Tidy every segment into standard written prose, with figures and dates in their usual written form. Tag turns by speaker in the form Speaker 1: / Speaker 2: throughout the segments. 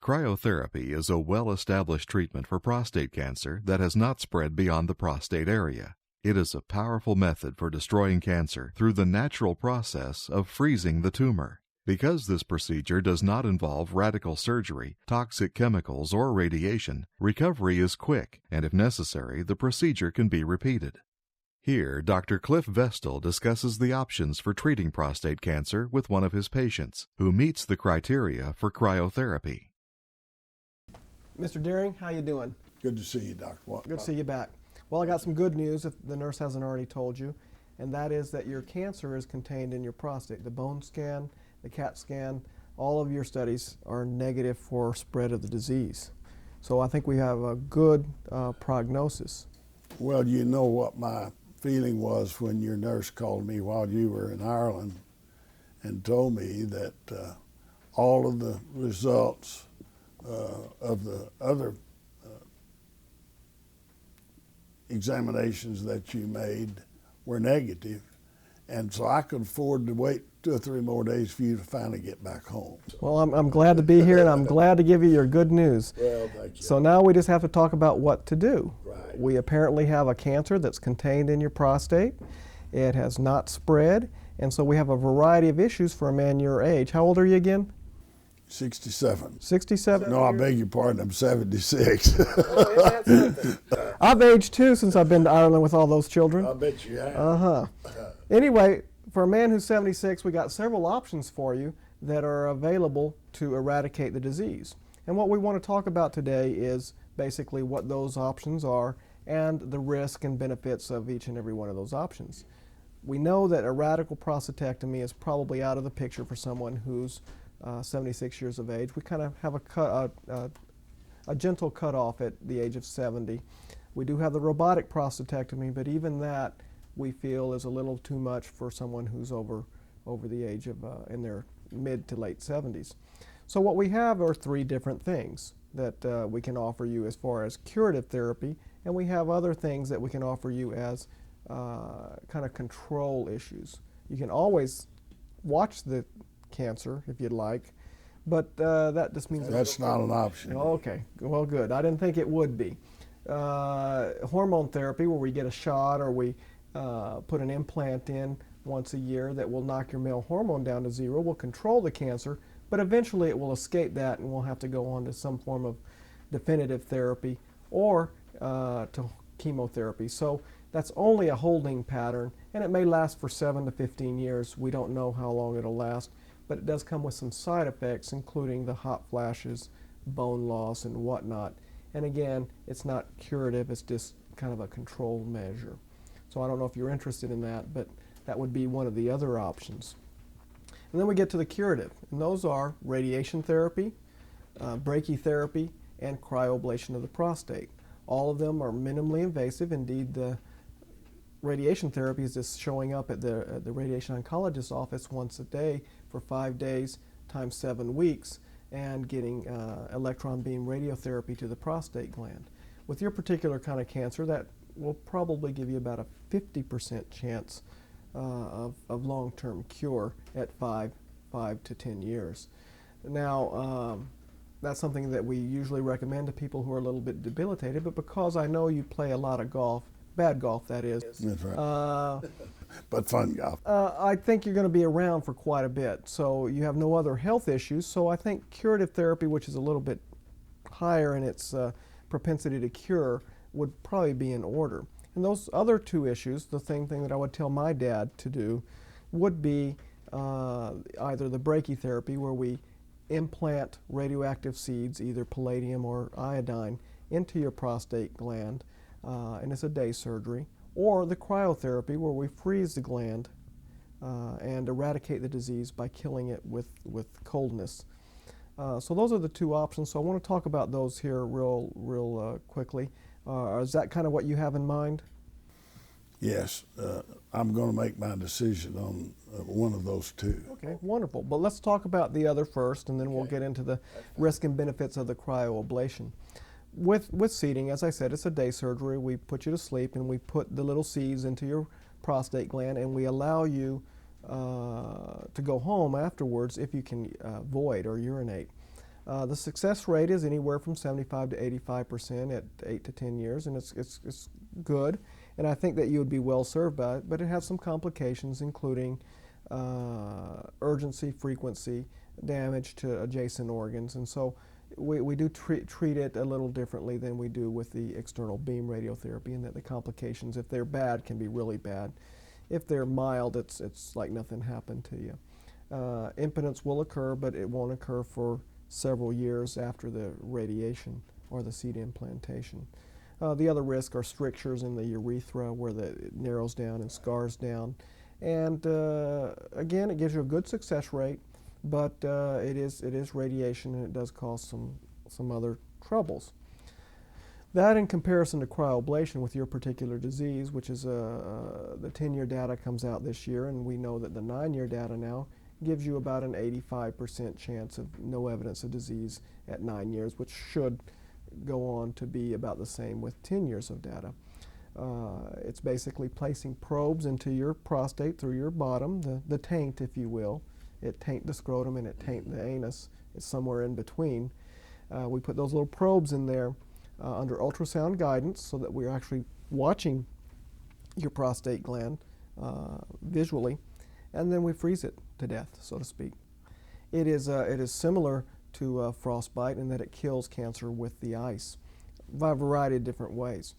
Speaker 1: Cryotherapy is a well-established treatment for prostate cancer that has not spread beyond the prostate area. It is a powerful method for destroying cancer through the natural process of freezing the tumor. Because this procedure does not involve radical surgery, toxic chemicals, or radiation, recovery is quick, and if necessary, the procedure can be repeated. Here, Dr. Cliff Vestal discusses the options for treating prostate cancer with one of his patients who meets the criteria for cryotherapy.
Speaker 2: Mr. Deering, how you doing?
Speaker 3: Good to see you, Dr. Watt.
Speaker 2: Good to see you back. Well, I got some good news if the nurse hasn't already told you, and that is that your cancer is contained in your prostate. The bone scan, the CAT scan, all of your studies are negative for spread of the disease. So I think we have a good prognosis.
Speaker 3: Well, you know what my feeling was when your nurse called me while you were in Ireland and told me that all of the results of the other examinations that you made were negative, and so I could afford to wait 2 or 3 more days for you to finally get back home.
Speaker 2: Well, I'm glad to be here, and I'm glad to give you your good news.
Speaker 3: Well, thank you.
Speaker 2: So now we just have to talk about what to do.
Speaker 3: Right.
Speaker 2: We apparently have a cancer that's contained in your prostate. It has not spread, and so we have a variety of issues for a man your age. How old are you again?
Speaker 3: 67.
Speaker 2: 67?
Speaker 3: No, I beg your pardon, I'm 76.
Speaker 2: I've aged too since I've been to Ireland with all those children.
Speaker 3: I bet you have.
Speaker 2: Uh-huh. Anyway, for a man who's 76, we got several options for you that are available to eradicate the disease. And what we want to talk about today is basically what those options are and the risk and benefits of each and every one of those options. We know that a radical prostatectomy is probably out of the picture for someone who's 76 years of age. We kind of have a gentle cutoff at the age of 70. We do have the robotic prostatectomy, but even that we feel is a little too much for someone who's over the age of in their mid to late 70s. So what we have are 3 different things that we can offer you as far as curative therapy, and we have other things that we can offer you as kind of control issues. You can always watch the cancer if you'd like, but that just means
Speaker 3: That's not an option.
Speaker 2: Okay, well, good. I didn't think it would be. Hormone therapy, where we get a shot or we put an implant in once a year that will knock your male hormone down to 0, will control the cancer, but eventually it will escape that and we'll have to go on to some form of definitive therapy or to chemotherapy. So that's only a holding pattern, and it may last for 7 to 15 years. We don't know how long it'll last, but it does come with some side effects, including the hot flashes, bone loss, and whatnot. And again, it's not curative, it's just kind of a control measure. So I don't know if you're interested in that, but that would be one of the other options. And then we get to the curative, and those are radiation therapy, brachytherapy, and cryoablation of the prostate. All of them are minimally invasive. Indeed, the radiation therapy is just showing up at the radiation oncologist's office once a day for 5 days times 7 weeks and getting electron beam radiotherapy to the prostate gland. With your particular kind of cancer, that will probably give you about a 50% chance of long-term cure at 5 to 10 years. Now, that's something that we usually recommend to people who are a little bit debilitated, but because I know you play a lot of golf, bad golf that is.
Speaker 3: That's right. But fun golf.
Speaker 2: I think you're going to be around for quite a bit. So you have no other health issues. So I think curative therapy, which is a little bit higher in its propensity to cure, would probably be in order. And those other 2 issues, the same thing that I would tell my dad to do, would be either the brachytherapy, where we implant radioactive seeds, either palladium or iodine, into your prostate gland, and it's a day surgery, or the cryotherapy, where we freeze the gland and eradicate the disease by killing it with coldness. So those are the 2 options. So I want to talk about those here real quickly. Is that kind of what you have in mind?
Speaker 3: Yes, I'm going to make my decision on one of those 2.
Speaker 2: Okay, wonderful. But let's talk about the other first, and then we'll get into the risk and benefits of the cryoablation. With seeding, as I said, it's a day surgery. We put you to sleep, and we put the little seeds into your prostate gland, and we allow you to go home afterwards if you can void or urinate. The success rate is anywhere from 75 to 85% at 8 to 10 years, and it's good. And I think that you would be well served by it, but it has some complications, including urgency, frequency, damage to adjacent organs. And so we do treat it a little differently than we do with the external beam radiotherapy, in that the complications, if they're bad, can be really bad. If they're mild, it's like nothing happened to you. Impotence will occur, but it won't occur for several years after the radiation or the seed implantation. The other risks are strictures in the urethra, where it narrows down and scars down. And again, it gives you a good success rate, but it is radiation, and it does cause some other troubles. That, in comparison to cryoablation with your particular disease, which is the 10-year data comes out this year, and we know that the 9-year data now gives you about an 85% chance of no evidence of disease at 9 years, which should go on to be about the same with 10 years of data. It's basically placing probes into your prostate through your bottom, the taint, if you will. It taint the scrotum and it taint the anus. It's somewhere in between. We put those little probes in there under ultrasound guidance, so that we're actually watching your prostate gland visually, and then we freeze it to death, so to speak. It is similar to frostbite in that it kills cancer with the ice by a variety of different ways.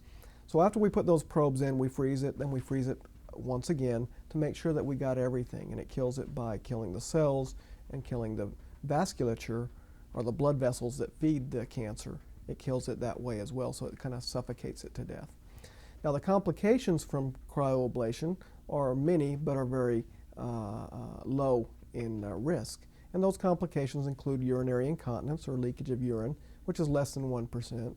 Speaker 2: So after we put those probes in, we freeze it, then we freeze it once again to make sure that we got everything, and it kills it by killing the cells and killing the vasculature, or the blood vessels that feed the cancer. It kills it that way as well, so it kind of suffocates it to death. Now, the complications from cryoablation are many, but are very low in risk. And those complications include urinary incontinence, or leakage of urine, which is less than 1%.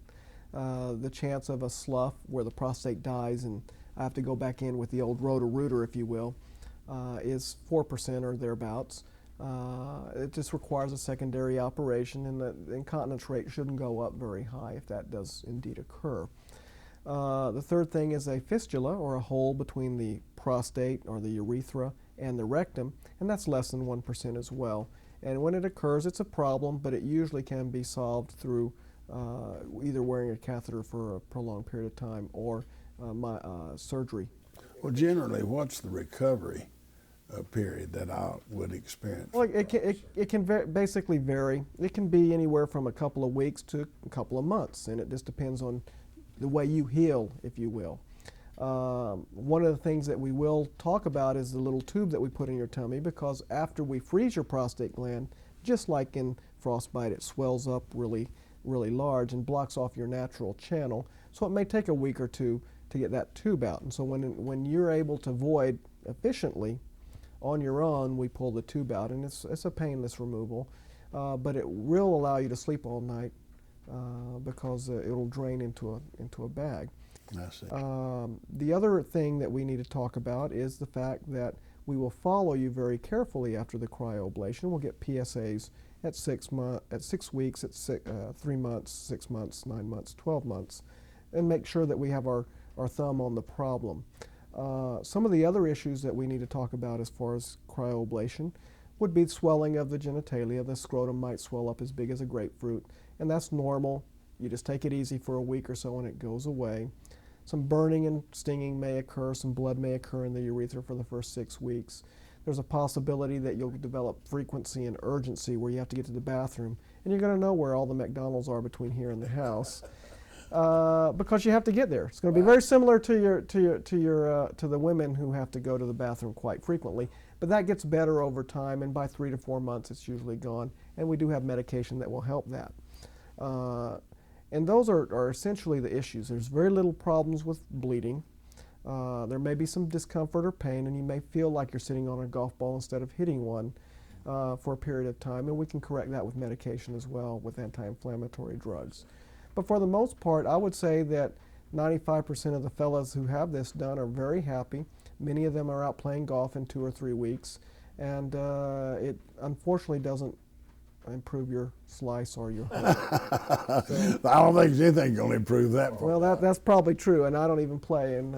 Speaker 2: The chance of a slough where the prostate dies and I have to go back in with the old rotor-rooter, if you will, is 4% or thereabouts. It just requires a secondary operation, and the incontinence rate shouldn't go up very high if that does indeed occur. The third thing is a fistula, or a hole between the prostate or the urethra and the rectum, and that's less than 1% as well. And when it occurs, it's a problem, but it usually can be solved through either wearing a catheter for a prolonged period of time or surgery.
Speaker 3: Well, generally, what's the recovery period that I would experience?
Speaker 2: Well, it can basically vary. It can be anywhere from a couple of weeks to a couple of months, and it just depends on the way you heal, if you will. One of the things that we will talk about is the little tube that we put in your tummy, because after we freeze your prostate gland, just like in frostbite, it swells up really large and blocks off your natural channel. So it may take a week or two to get that tube out. And so when you're able to void efficiently on your own, we pull the tube out, and it's a painless removal, but it will allow you to sleep all night because it'll drain into a bag.
Speaker 3: I see.
Speaker 2: The other thing that we need to talk about is the fact that we will follow you very carefully after the cryoablation. We'll get PSAs at 6 weeks, at 3 months, 6 months, 9 months, 12 months, and make sure that we have our thumb on the problem. Some of the other issues that we need to talk about as far as cryoablation would be swelling of the genitalia. The scrotum might swell up as big as a grapefruit, and that's normal. You just take it easy for a week or so and it goes away. Some burning and stinging may occur. Some blood may occur in the urethra for the first 6 weeks. There's a possibility that you'll develop frequency and urgency where you have to get to the bathroom, and you're going to know where all the McDonald's are between here and the house. Because you have to get there. It's going to be very similar to the women who have to go to the bathroom quite frequently, but that gets better over time, and by 3 to 4 months it's usually gone, and we do have medication that will help that. And those are essentially the issues. There's very little problems with bleeding. There may be some discomfort or pain, and you may feel like you're sitting on a golf ball instead of hitting one for a period of time, and we can correct that with medication as well, with anti-inflammatory drugs. But for the most part, I would say that 95% of the fellas who have this done are very happy. Many of them are out playing golf in 2 or 3 weeks, and it unfortunately doesn't improve your slice or your hole. So,
Speaker 3: I don't think anything going to improve that.
Speaker 2: Well, that's probably true, and I don't even play, and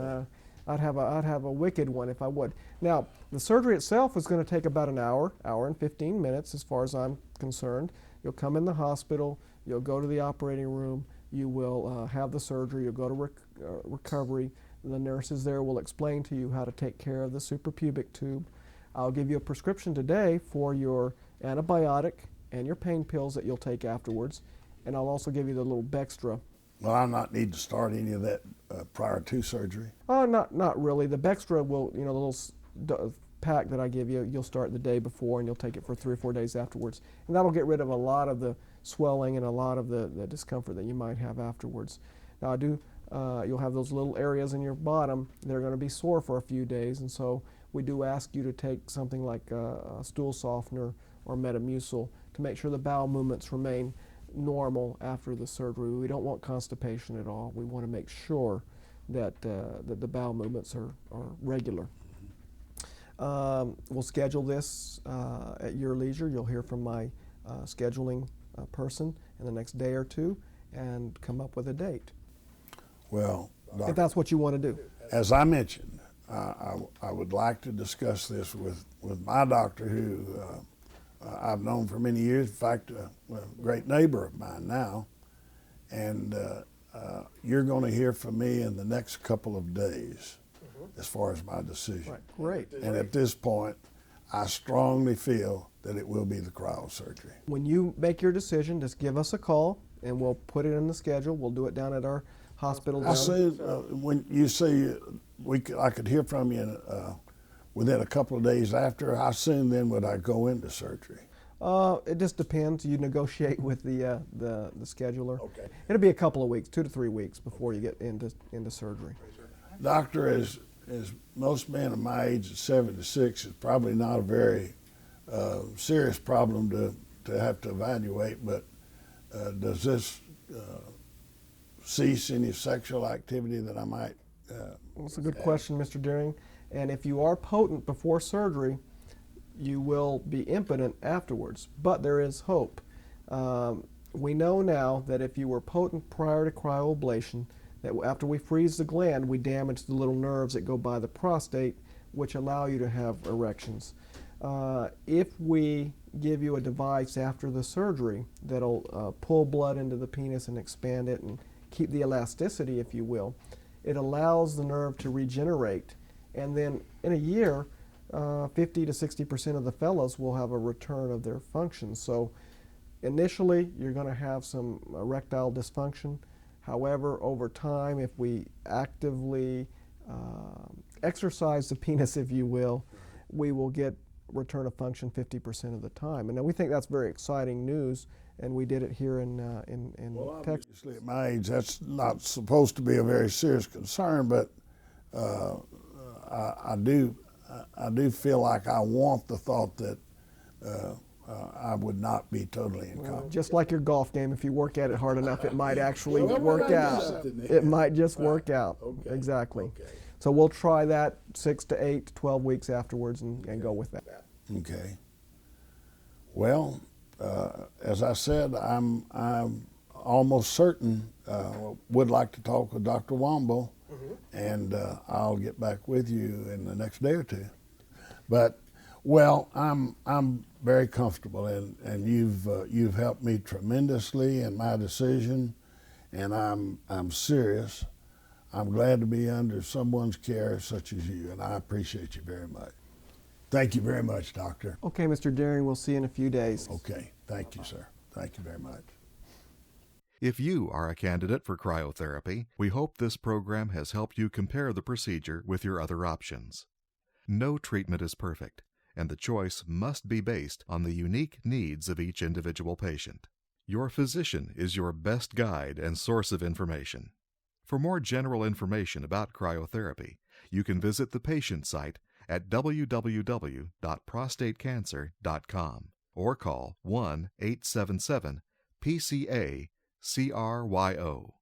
Speaker 2: I'd have a wicked one if I would. Now, the surgery itself is going to take about an hour and 15 minutes as far as I'm concerned. You'll come in the hospital, you'll go to the operating room, you will have the surgery, you'll go to recovery. The nurses there will explain to you how to take care of the suprapubic tube. I'll give you a prescription today for your antibiotic and your pain pills that you'll take afterwards, and I'll also give you the little Bextra.
Speaker 3: Will I not need to start any of that prior to surgery?
Speaker 2: Oh, not really. The Bextra will, the little pack that I give you, you'll start the day before and you'll take it for 3 or 4 days afterwards. And that'll get rid of a lot of the swelling and a lot of the discomfort that you might have afterwards. Now you'll have those little areas in your bottom that are going to be sore for a few days, and so we do ask you to take something like a stool softener or Metamucil to make sure the bowel movements remain normal after the surgery. We don't want constipation at all. We want to make sure that the bowel movements are regular. We'll schedule this at your leisure. You'll hear from my scheduling person in the next day or two and come up with a date.
Speaker 3: Well, Doctor,
Speaker 2: if that's what you want to do.
Speaker 3: As I mentioned, I would like to discuss this with my doctor, who I've known for many years. In fact, a great neighbor of mine now. And you're going to hear from me in the next couple of days as far as my decision.
Speaker 2: Right. Great.
Speaker 3: And at this point, I strongly feel that it will be the cryosurgery.
Speaker 2: When you make your decision, just give us a call and we'll put it in the schedule. We'll do it down at our hospital.
Speaker 3: I say, when you say I could hear from you within a couple of days after, how soon then would I go into surgery?
Speaker 2: It just depends. You negotiate with the scheduler.
Speaker 3: Okay.
Speaker 2: It'll be a couple of weeks, 2 to 3 weeks before you get into surgery.
Speaker 3: Doctor, as most men of my age at 76, is probably not a very serious problem to have to evaluate, but does this cease any sexual activity that I might
Speaker 2: That's a good question, Mr. Deering. And if you are potent before surgery, you will be impotent afterwards. But there is hope. We know now that if you were potent prior to cryoablation, that after we freeze the gland, we damage the little nerves that go by the prostate, which allow you to have erections. If we give you a device after the surgery that'll pull blood into the penis and expand it and keep the elasticity, if you will, it allows the nerve to regenerate. And then in a year, 50 to 60% of the fellows will have a return of their function. So initially, you're going to have some erectile dysfunction. However, over time, if we actively exercise the penis, if you will, we will get return of function 50% of the time. And we think that's very exciting news, and we did it here in Texas.
Speaker 3: Obviously, at my age, that's not supposed to be a very serious concern, but I do feel like I want the thought that I would not be totally incompetent.
Speaker 2: Just like your golf game, if you work at it hard enough, it might actually work out. It might just work out.
Speaker 3: Okay.
Speaker 2: Exactly.
Speaker 3: Okay.
Speaker 2: So we'll try that 6 to 8 to 12 weeks afterwards and go with that.
Speaker 3: Okay. Well, as I said, I'm almost certain would like to talk with Dr. Wombo, and I'll get back with you in the next day or two. But well, I'm very comfortable, and you've helped me tremendously in my decision, and I'm serious. I'm glad to be under someone's care such as you, and I appreciate you very much. Thank you very much, Doctor.
Speaker 2: Okay, Mr. Deering, we'll see you in a few days.
Speaker 3: Okay, thank you, sir. Thank you very much.
Speaker 1: If you are a candidate for cryotherapy, we hope this program has helped you compare the procedure with your other options. No treatment is perfect, and the choice must be based on the unique needs of each individual patient. Your physician is your best guide and source of information. For more general information about cryotherapy, you can visit the patient site at www.prostatecancer.com or call 1-877-PCA-CRYO.